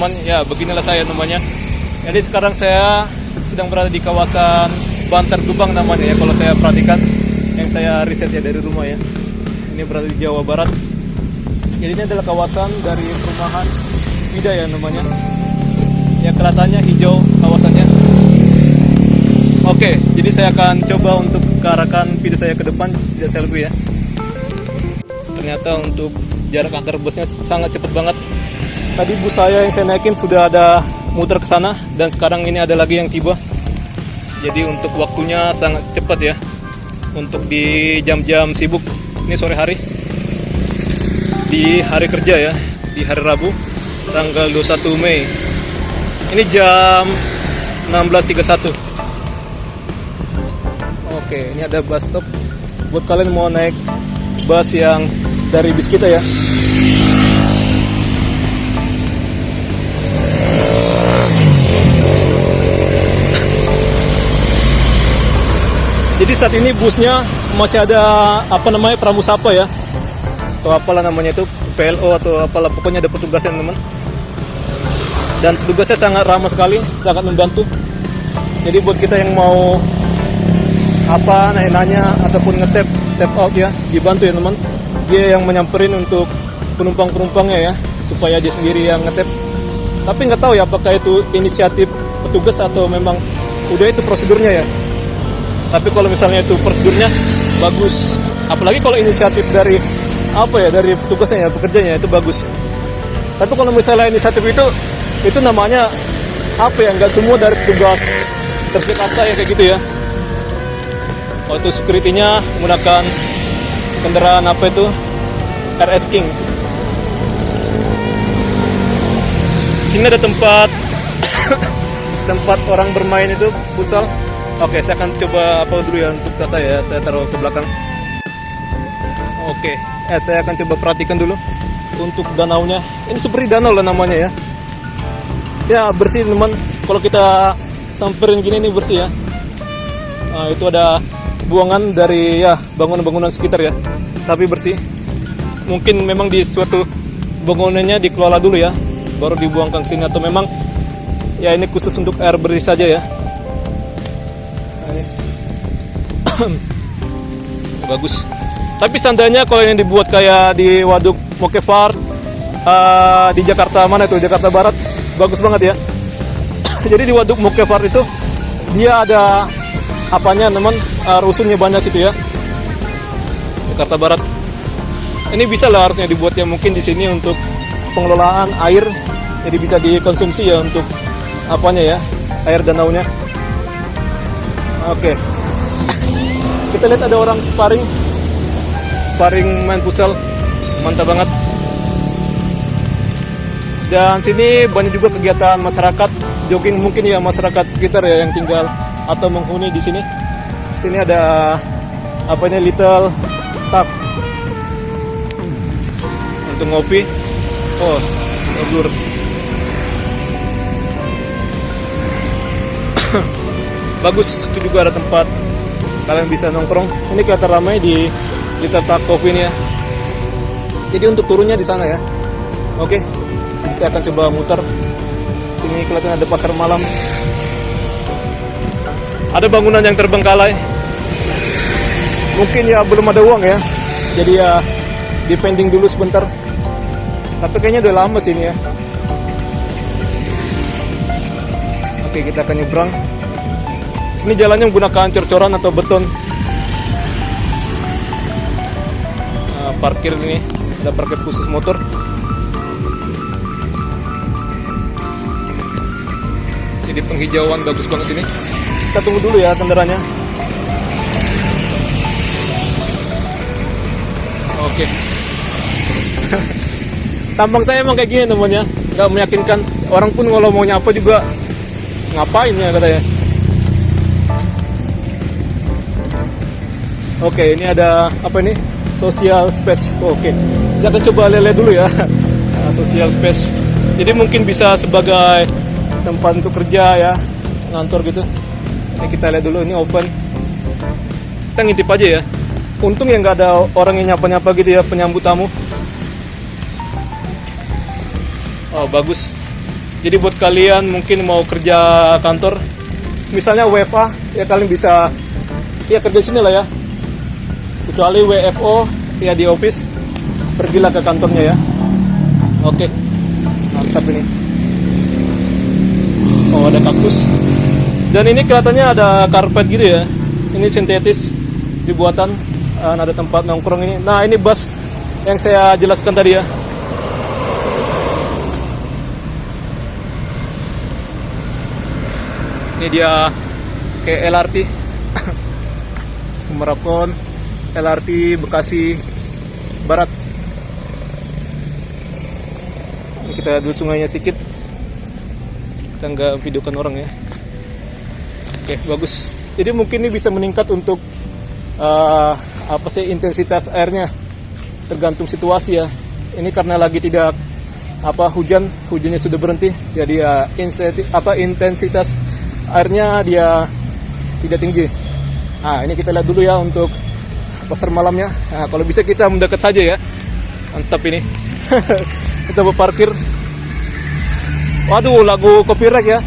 teman-teman, ya beginilah saya namanya. Jadi sekarang saya sedang berada di kawasan Bantar Gebang namanya ya, kalau saya perhatikan yang saya riset ya dari rumah ya. Ini berada di Jawa Barat. Jadi ini adalah kawasan dari perumahan Vida ya namanya. Ya kelihatannya hijau kawasannya. Oke, jadi saya akan coba untuk arahkan video saya ke depan, tidak selfie ya. Ternyata untuk jarak antar busnya sangat cepat banget. Tadi bus saya yang saya naikin sudah ada muter ke sana dan sekarang ini ada lagi yang tiba. Jadi untuk waktunya sangat cepat ya. Untuk di jam-jam sibuk, ini sore hari. Di hari kerja ya, di hari Rabu, tanggal 21 Mei. Ini jam 16.31. Oke, ini ada bus stop buat kalian mau naik bus yang dari bis kita ya. Jadi saat ini busnya masih ada Pramusapa ya, atau apalah namanya itu, PLO atau apalah, pokoknya ada petugasnya teman. Dan petugasnya sangat ramah sekali, sangat membantu. Jadi buat kita yang mau nanya ataupun tap out ya, dibantu ya teman. Dia yang menyamperin untuk penumpangnya ya, supaya dia sendiri yang ngetap. Tapi nggak tahu ya apakah itu inisiatif petugas atau memang udah itu prosedurnya ya. Tapi kalau misalnya itu prosedurnya bagus, apalagi kalau inisiatif dari dari petugasnya ya, pekerjanya itu bagus. Tapi kalau misalnya inisiatif itu namanya nggak semua dari petugas Transjakarta ya kayak gitu ya. Waktu security-nya menggunakan kendaraan RS King. Sini ada tempat tempat orang bermain itu, futsal. Oke, saya akan coba dulu ya untuk tas saya taruh ke belakang. Oke, saya akan coba perhatikan dulu untuk danaunya. Ini seperti danau lah namanya ya. Ya bersih teman, kalau kita samperin gini ini bersih ya. Nah, itu ada buangan dari ya bangunan-bangunan sekitar ya, tapi bersih. Mungkin memang di suatu bangunannya dikelola dulu ya, baru dibuang ke sini, atau memang ya ini khusus untuk air bersih saja ya. Bagus. Tapi seandainya kalau ini dibuat kayak di Waduk Mokefart di Jakarta Jakarta Barat, bagus banget ya. Jadi di Waduk Mokefart itu dia ada rusunnya banyak gitu ya. Jakarta Barat. Ini bisa lah harusnya dibuatnya mungkin di sini untuk pengelolaan air, jadi bisa dikonsumsi ya untuk air danaunya. Oke. Kita lihat ada orang sparring main futsal, mantap banget. Dan sini banyak juga kegiatan masyarakat jogging, mungkin ya masyarakat sekitar ya yang tinggal atau menghuni di sini. Sini ada Little Tap untuk ngopi. Oh, tidur. Bagus, itu juga ada tempat kalian bisa nongkrong. Ini kelihatan ramai di Little Tap Coffee ini ya. Jadi untuk turunnya di sana ya. Oke. Jadi saya akan coba muter. Sini kelihatan ada pasar malam. Ada bangunan yang terbengkalai. Mungkin ya belum ada uang ya. Jadi ya dipending dulu sebentar. Tapi kayaknya udah lama sini ya. Oke, kita akan nyebrang. Ini jalannya menggunakan cor-coran atau beton. Parkir ini ada parkir khusus motor. Jadi penghijauan bagus banget ini. Kita tunggu dulu ya kendaraannya. Oke. Tampang saya emang kayak gini temannya, nggak meyakinkan. Orang pun kalau mau nyapa juga ngapain ya katanya. Oke, ini ada social space. Oke, saya akan coba lele dulu ya. Social space. Jadi mungkin bisa sebagai tempat untuk kerja ya, ngantor gitu. Ini kita lihat dulu, ini open. Kita ngintip aja ya. Untung ya nggak ada orang yang nyapa-nyapa gitu ya, penyambut tamu. Oh bagus. Jadi buat kalian mungkin mau kerja kantor, misalnya WFA, ya kalian bisa ya kerja sini lah ya. Kecuali WFO ya di office, pergilah ke kantornya ya. Oke, mantap ini. Oh, ada kaktus. Dan ini kelihatannya ada karpet gitu ya. Ini sintetis dibuatan. Ada tempat nongkrong ini. Nah, ini bus yang saya jelaskan tadi ya. Ini dia kayak LRT. Semarapon, LRT Bekasi Barat. Ini kita lihat dulu sungainya sedikit. Kita nggak videokan orang ya. Oke, bagus. Jadi mungkin ini bisa meningkat untuk intensitas airnya, tergantung situasi ya. Ini karena lagi tidak hujannya sudah berhenti, jadi intensitas airnya dia tidak tinggi. Nah, ini kita lihat dulu ya untuk pasar malamnya. Nah, kalau bisa kita mendekat saja ya. Mantap ini. Kita berparkir. Waduh, lagu copyright ya.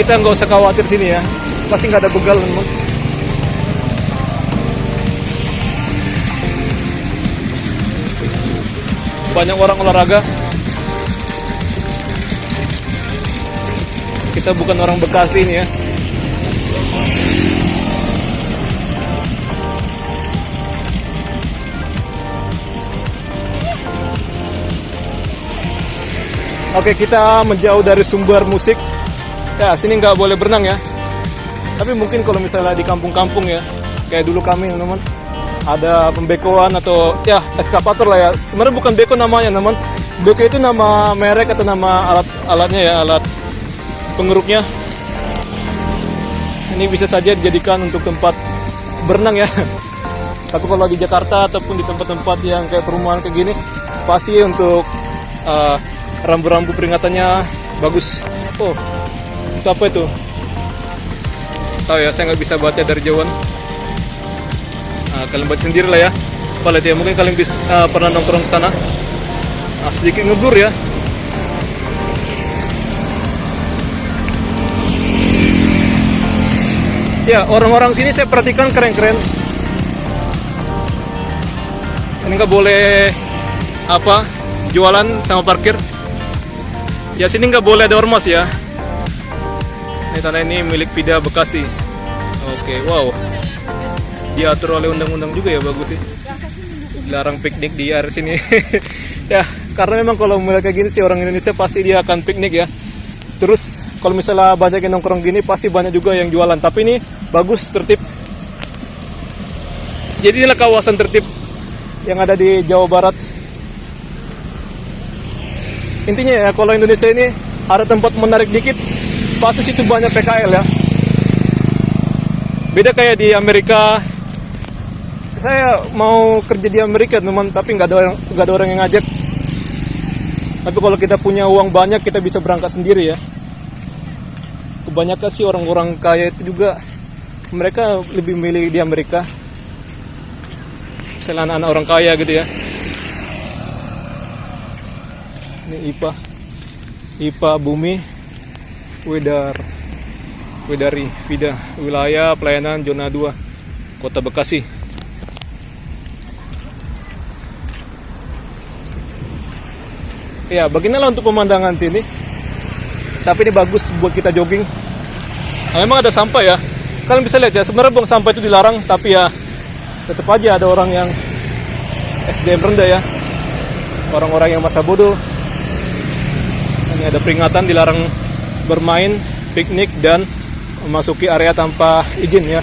Kita nggak usah khawatir sini ya, pasti nggak ada begal memang. Banyak orang olahraga. Kita bukan orang Bekasi ini ya. Oke, kita menjauh dari sumber musik. Ya, sini nggak boleh berenang ya. Tapi mungkin kalau misalnya di kampung-kampung ya, kayak dulu kami teman, ada pembekoan atau ya eskavator lah ya. Sebenarnya bukan beko namanya teman. Beko itu nama merek atau nama alatnya ya, alat pengeruknya. Ini bisa saja dijadikan untuk tempat berenang ya. Tapi kalau di Jakarta ataupun di tempat-tempat yang kayak perumahan kayak gini, pasti untuk rambu-rambu peringatannya bagus. Oh, itu apa itu? Tahu ya, saya nggak bisa baca dari jauhan. Nah, kalian baca sendiri lah ya. Apa lihat ya, mungkin kalian bisa pernah nongkrong ke sana. Nah, sedikit ngeblur ya. Ya, orang-orang sini saya perhatikan keren-keren. Ini nggak boleh jualan sama parkir. Ya, sini nggak boleh ada ormas ya. Ini tanah ini milik Pida Bekasi. Oke, wow. Diatur oleh undang-undang juga ya, bagus sih. Dilarang piknik di area sini. Ya, karena memang kalau mulai kayak gini sih orang Indonesia pasti dia akan piknik ya. Terus kalau misalnya banyak yang nongkrong gini pasti banyak juga yang jualan. Tapi ini bagus, tertib. Jadi inilah kawasan tertib yang ada di Jawa Barat. intinya ya, kalau Indonesia ini ada tempat menarik dikit, pasti situ banyak PKL ya. Beda kayak di Amerika. Saya mau kerja di Amerika teman, tapi nggak ada orang yang ngajak. Tapi kalau kita punya uang banyak, kita bisa berangkat sendiri ya. Kebanyakan sih orang-orang kaya itu juga, mereka lebih milih di Amerika. Misalnya anak-anak orang kaya gitu ya. Ini IPA Bumi Widari Vida, wilayah pelayanan zona 2, Kota Bekasi. Ya, beginilah untuk pemandangan sini. Tapi ini bagus buat kita jogging. Nah, memang ada sampah ya. Kalian bisa lihat ya, sebenarnya buang sampah itu dilarang, tapi ya tetap aja ada orang yang SDM rendah ya. Orang-orang yang masa bodoh. Ini ada peringatan dilarang bermain, piknik, dan memasuki area tanpa izin ya.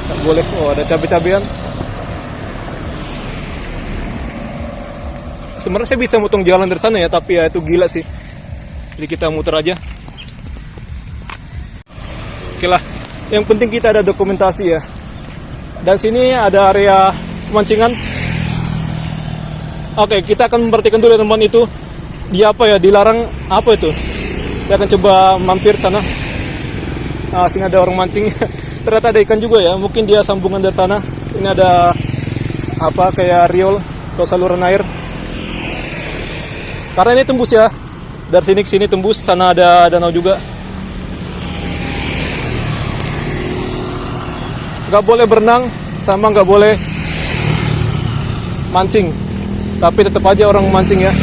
Tak boleh. Oh, ada cabai-cabean. Sebenarnya saya bisa motong jalan dari sana ya, tapi ya itu gila sih. Jadi kita muter aja. Oke lah, yang penting kita ada dokumentasi ya. Dan sini ada area pemancingan. Oke, kita akan memperhatikan dulu teman itu. Dia apa ya, dilarang apa itu. Kita akan coba mampir sana. Nah, sini ada orang mancing. Ternyata ada ikan juga ya, mungkin dia sambungan dari sana. Ini ada apa kayak riol atau saluran air. Karena ini tembus ya, dari sini ke sini tembus, sana ada danau juga. Gak boleh berenang, sama gak boleh mancing. Tapi tetap aja orang mancing ya.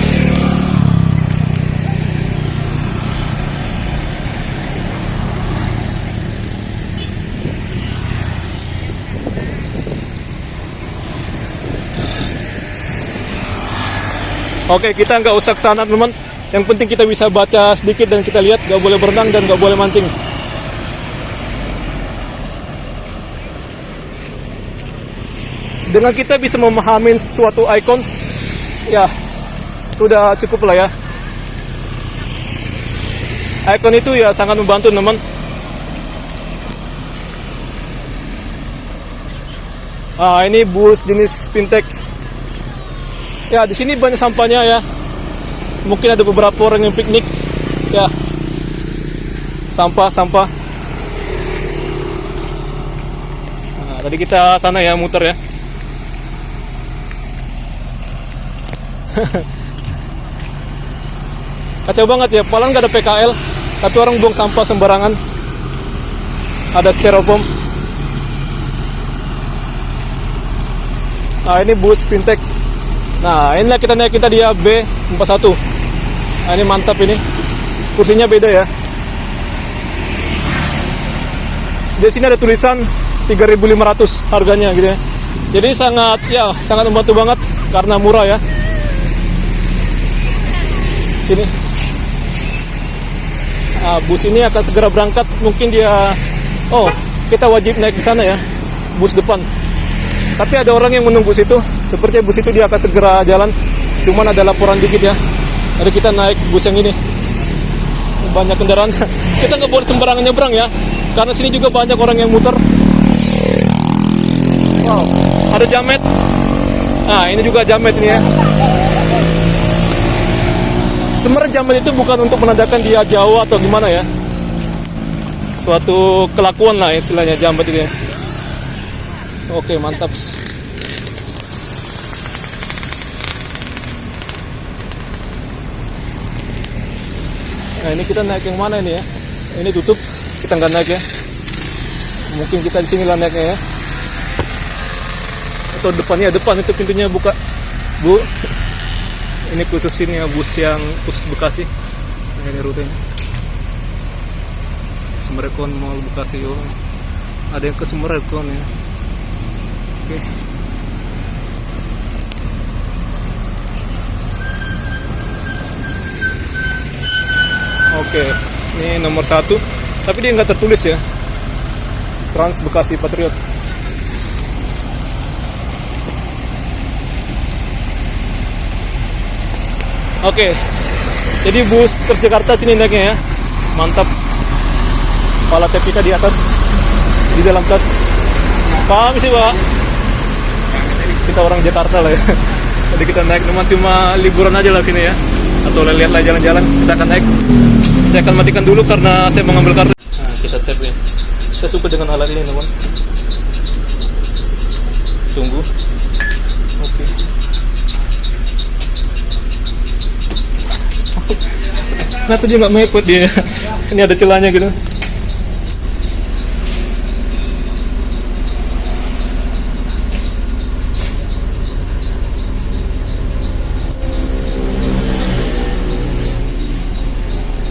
Oke, kita nggak usah ke sana teman. Yang penting kita bisa baca sedikit dan kita lihat, nggak boleh berenang dan nggak boleh mancing. Dengan kita bisa memahami suatu ikon, ya sudah cukup lah ya. Ikon itu ya sangat membantu teman. Ini bus jenis fintech. Ya, di sini banyak sampahnya ya. Mungkin ada beberapa orang yang piknik. Ya. Sampah. Nah, tadi kita sana ya, muter ya. Kacau banget ya, padahal nggak ada PKL, tapi orang buang sampah sembarangan. Ada styrofoam. Nah, ini bus fintech. Nah, inilah kita naik, kita dia B41. Nah, ini mantap ini. Kursinya beda ya. Di sini ada tulisan 3.500 harganya gitu ya. Jadi sangat membantu banget karena murah ya. Sini. Nah, bus ini akan segera berangkat. Mungkin kita wajib naik di sana ya. Bus depan. Tapi ada orang yang menunggu situ. Sepertinya bus itu dia akan segera jalan. Cuman ada laporan dikit ya. Jadi kita naik bus yang ini. Banyak kendaraan. Kita nggak boleh sembarangan nyebrang ya. Karena sini juga banyak orang yang muter. Wow, ada jamet. Nah, ini juga jamet ini ya. Sebenarnya jamet itu bukan untuk menandakan dia jauh atau gimana ya. Suatu kelakuan lah istilahnya jamet itu ya. Oke, mantap. Nah, ini kita naik yang mana ini ya? Ini tutup, kita nggak naik ya. Mungkin kita di sini lah naiknya ya. Atau depannya, depan itu pintunya buka. Bu, ini khusus ini ya, bus yang khusus Bekasi. Nah, ini rutenya. Semerekon mau Bekasi yo. Ada yang ke Semerekon ya. Oke. Oke, ini nomor 1. Tapi dia nggak tertulis ya. Trans Bekasi Patriot. Oke, Jadi bus Transjakarta sini naiknya ya, mantap. Kepala tap kita di atas, di dalam tas. Paham sih Pak? Kita orang Jakarta lah ya. Jadi kita naik cuma liburan aja lah sini ya, atau lihat lah jalan-jalan. Kita akan naik. Saya akan matikan dulu karena saya mau ngambil kartu. Nah, kita tap ya. Saya suka dengan alat ini teman. Tunggu. Oke. Nah tuh dia nggak mepet dia. Ini ada celahnya gitu.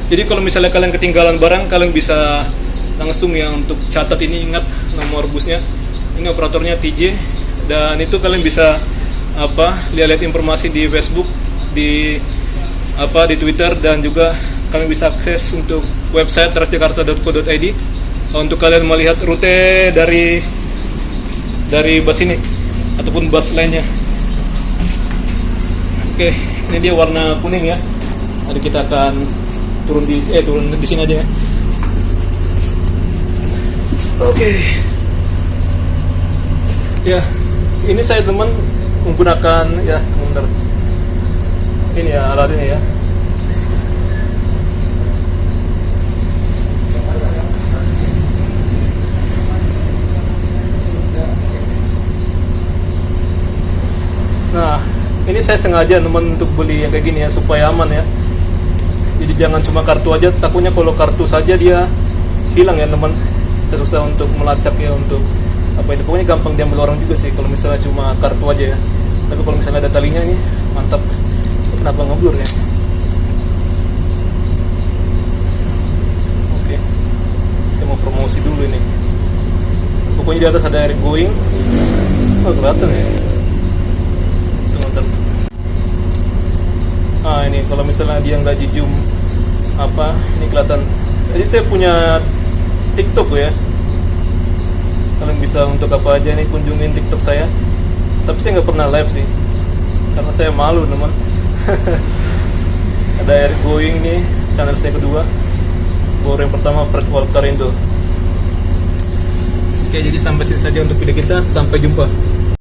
Jadi kalau misalnya kalian ketinggalan barang, kalian bisa langsung ya untuk catat ini, ingat nomor busnya. Ini operatornya TJ, dan itu kalian bisa lihat informasi di Facebook, di Twitter, dan juga kalian bisa akses untuk website transjakarta.co.id untuk kalian melihat rute dari bus ini ataupun bus lainnya. Oke, ini dia warna kuning ya. Jadi kita akan turun di sini aja ya. Oke. Ya, ini saya teman menggunakan ya, bentar. Ini ya alat ini ya. Nah, ini saya sengaja teman untuk beli yang kayak gini ya supaya aman ya. Jadi jangan cuma kartu aja, takutnya kalau kartu saja dia hilang ya teman. Kita susah untuk melacak ya, untuk itu pokoknya gampang diambil orang juga sih kalau misalnya cuma kartu aja ya. Tapi kalau misalnya ada talinya nih, mantap. Kenapa ngeblur ya? Oke. Saya mau promosi dulu ini. Pokoknya di atas ada Eric Going. Oh, kelihatan ya. Teman-teman. Ah, ini kalau misalnya dia nggak di zoom ini kelihatan. Jadi saya punya TikTok ya. Kalian bisa untuk apa aja nih kunjungin TikTok saya. Tapi saya nggak pernah live sih, karena saya malu teman. Ada Eric Going nih, channel saya kedua. Baru yang pertama Fred Walker Indo. Oke, jadi sampai sini saja untuk video kita. Sampai jumpa.